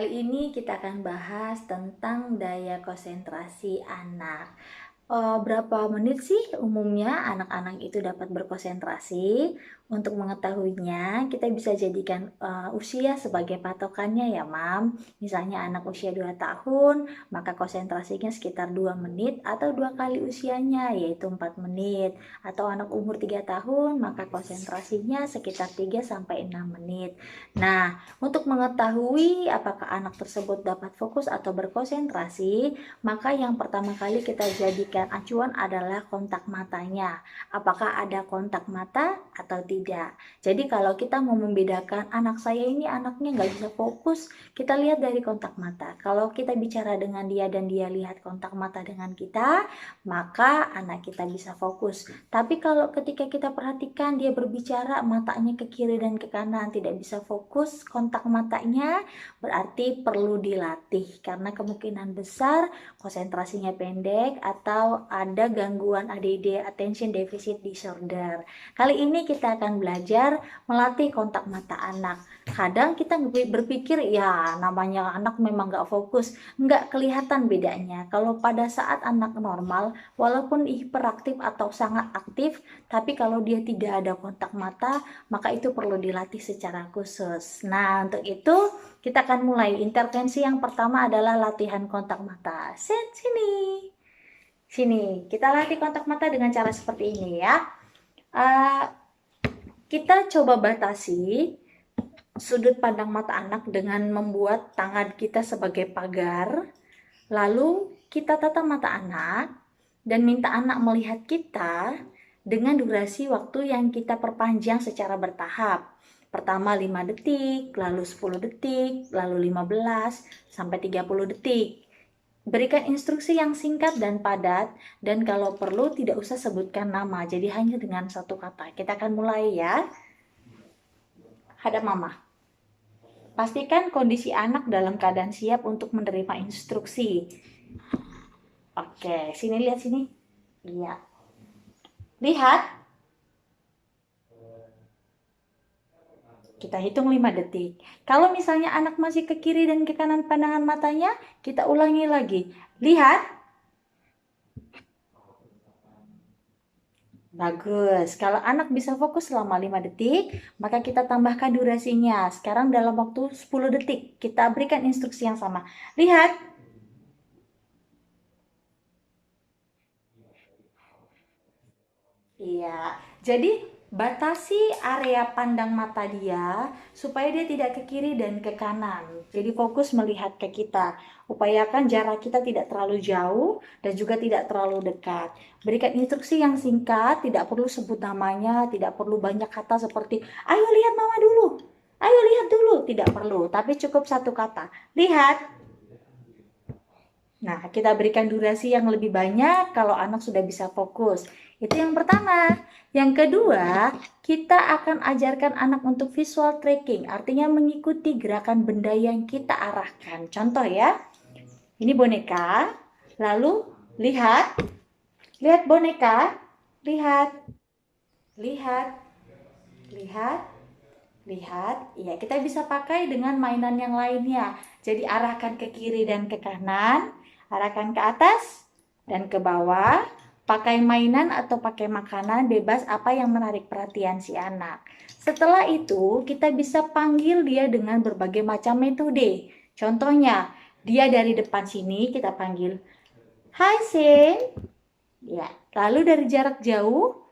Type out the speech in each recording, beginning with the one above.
Kali ini kita akan bahas tentang daya konsentrasi anak. Berapa menit sih umumnya anak-anak itu dapat berkonsentrasi? Untuk mengetahuinya, kita bisa jadikan usia sebagai patokannya ya, Mam. Misalnya anak usia 2 tahun, maka konsentrasinya sekitar 2 menit atau 2 kali usianya, yaitu 4 menit. Atau anak umur 3 tahun, maka konsentrasinya sekitar 3-6 menit. Nah, untuk mengetahui apakah anak tersebut dapat fokus atau berkonsentrasi, maka yang pertama kali kita jadikan acuan adalah kontak matanya. Apakah ada kontak mata atau tidak? Jadi kalau kita mau membedakan anak saya ini anaknya nggak bisa fokus, kita lihat dari kontak mata. Kalau kita bicara dengan dia dan dia lihat kontak mata dengan kita, maka anak kita bisa fokus. Tapi kalau ketika kita perhatikan dia berbicara matanya ke kiri dan ke kanan tidak bisa fokus kontak matanya, berarti perlu dilatih karena kemungkinan besar konsentrasinya pendek atau ada gangguan ADD, attention deficit disorder. Kali ini kita akan belajar melatih kontak mata anak. Kadang kita berpikir ya namanya anak memang gak fokus, nggak kelihatan bedanya. Kalau pada saat anak normal, walaupun hiperaktif atau sangat aktif, tapi kalau dia tidak ada kontak mata, maka itu perlu dilatih secara khusus. Nah, untuk itu kita akan mulai. Intervensi yang pertama adalah latihan kontak mata. Sini. Sini, kita latih kontak mata dengan cara seperti ini ya. Kita coba batasi sudut pandang mata anak dengan membuat tangan kita sebagai pagar. Lalu kita tatap mata anak dan minta anak melihat kita dengan durasi waktu yang kita perpanjang secara bertahap. Pertama 5 detik, lalu 10 detik, lalu 15 sampai 30 detik. Berikan instruksi yang singkat dan padat, dan kalau perlu tidak usah sebutkan nama, jadi hanya dengan satu kata. Kita akan mulai ya. Hadap mama. Pastikan kondisi anak dalam keadaan siap untuk menerima instruksi. Oke, sini lihat sini. Iya. Lihat. Kita hitung 5 detik. Kalau misalnya anak masih ke kiri dan ke kanan pandangan matanya, kita ulangi lagi. Lihat. Bagus. Kalau anak bisa fokus selama 5 detik, maka kita tambahkan durasinya. Sekarang dalam waktu 10 detik, kita berikan instruksi yang sama. Lihat. Iya. Jadi batasi area pandang mata dia supaya dia tidak ke kiri dan ke kanan. Jadi fokus melihat ke kita. Upayakan jarak kita tidak terlalu jauh dan juga tidak terlalu dekat. Berikan instruksi yang singkat, tidak perlu sebut namanya, tidak perlu banyak kata seperti ayo lihat mama dulu, ayo lihat dulu, tidak perlu. Tapi cukup satu kata, lihat. Nah, kita berikan durasi yang lebih banyak kalau anak sudah bisa fokus. Itu yang pertama. Yang kedua, kita akan ajarkan anak untuk visual tracking, artinya mengikuti gerakan benda yang kita arahkan. Contoh ya, ini boneka, lalu lihat, lihat boneka, lihat, lihat, lihat, lihat. Ya, kita bisa pakai dengan mainan yang lainnya. Jadi arahkan ke kiri dan ke kanan, arahkan ke atas dan ke bawah. Pakai mainan atau pakai makanan, bebas apa yang menarik perhatian si anak. Setelah itu, kita bisa panggil dia dengan berbagai macam metode. Contohnya, dia dari depan sini kita panggil, "Hai Sen." Ya, lalu dari jarak jauh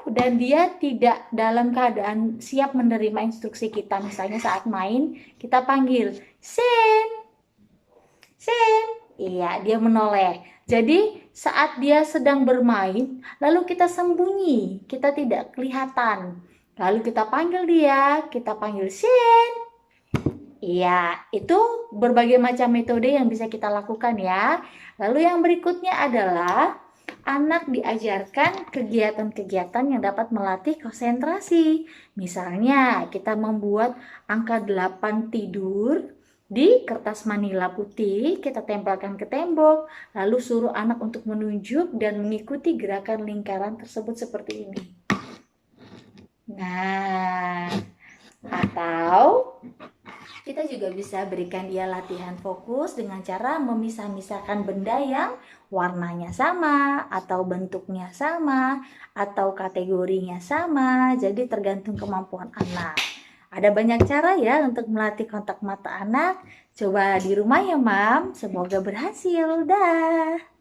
dan dia tidak dalam keadaan siap menerima instruksi kita, misalnya saat main, kita panggil, "Sen." Sen. Iya, dia menoleh. Jadi saat dia sedang bermain, lalu kita sembunyi, kita tidak kelihatan. Lalu kita panggil dia, kita panggil Sen. Iya, itu berbagai macam metode yang bisa kita lakukan ya. Lalu yang berikutnya adalah anak diajarkan kegiatan-kegiatan yang dapat melatih konsentrasi. Misalnya, kita membuat angka 8 tidur di kertas manila putih, kita tempelkan ke tembok, lalu suruh anak untuk menunjuk dan mengikuti gerakan lingkaran tersebut seperti ini. Nah, atau Kita juga bisa berikan dia latihan fokus dengan cara memisah-misahkan benda yang warnanya sama, atau bentuknya sama, atau kategorinya sama. Jadi tergantung kemampuan anak. Ada banyak cara ya untuk melatih kontak mata anak. Coba di rumah ya, Mam. Semoga berhasil. Dah.